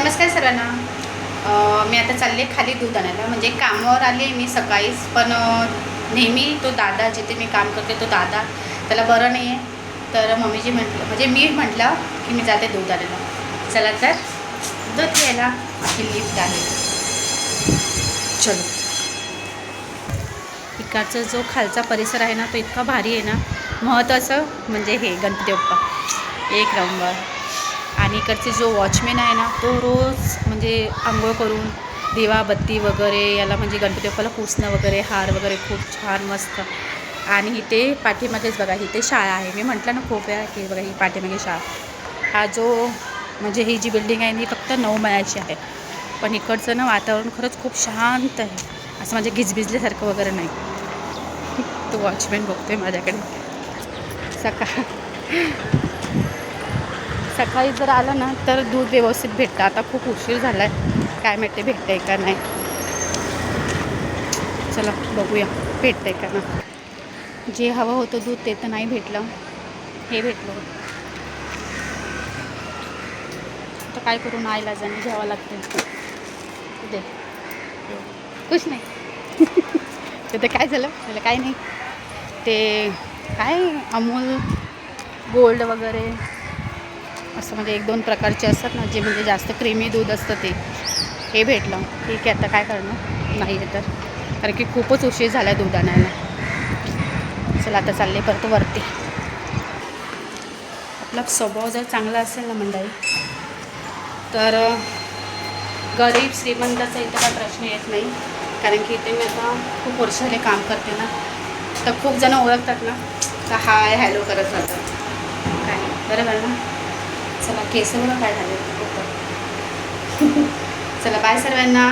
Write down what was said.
नमस्कार सर्वांना. मी आता चालले खाली दूध आणायला. म्हणजे कामावर आले मी सकाळीच, पण नेहमी तो दादा जिथे मी काम करते तो दादा त्याला बरं नाही आहे. तर मम्मीजी म्हटलं, म्हणजे मी म्हटलं की मी जाते दूध आणायला. चला तर दूध घ्यायला आपली लिफ्ट आहे. चलो. इकडचा जो खालचा परिसर आहे ना तो इतका भारी आहे ना. महत्त्वाचं म्हणजे हे गणपती बाप्पा एक नंबर. आणि इकडचे जो वॉचमॅन आहे ना तो रोज म्हणजे आंघोळ करून दिवाबत्ती वगैरे याला म्हणजे गणपती बाप्पाला पुसणं वगैरे हार वगैरे खूप छान मस्त. आणि इथे पाठीमागेच बघा इथे शाळा आहे. मी म्हटलं ना खूप वेळा की बघा ही पाठीमागे शाळा. हा जो म्हणजे ही जी बिल्डिंग आहे ही फक्त 9 मळ्याची आहे. पण इकडचं ना वातावरण खरंच खूप शांत आहे. असं म्हणजे गिजबिजल्यासारखं वगैरे नाही. तो वॉचमॅन बघतोय माझ्याकडे. सकाळी जर आलं ना तर दूध व्यवस्थित भेटतं. आता खूप उशीर झाला आहे, काय माहिती भेटतं आहे का नाही. चला बघूया भेटतं आहे का ना. जे हवं होतं दूध ते तर नाही भेटलं, हे भेटलं. आता काय करू, नाईलाजाने घ्यावं लागतं. दे कुछ नाही. ते काय झालं त्याला काय नाही. ते काय अमूल गोल्ड वगैरे असं म्हणजे 1-2 प्रकारचे असतात ना जे म्हणजे जास्त क्रीमी दूध असतं ते हे भेटलं. ठीक आहे, आता काय करणार नाही आहे तर, कारण की खूपच उशीर झाला आहे दूध आणायला. चला आता चालले परत वरती. आपला स्वभाव जर चांगला असेल ना मंडळी तर गरीब श्रीमंताचा इथं काय प्रश्न येत नाही. कारण की इथे मी आता खूप वर्ष झाले काम करते ना, तर खूप जणं ओळखतात ना, तर हाय हॅलो करत राहतात. काय बरोबर ना. चला केस बघा काय झाले. चला बाय सर्वांना.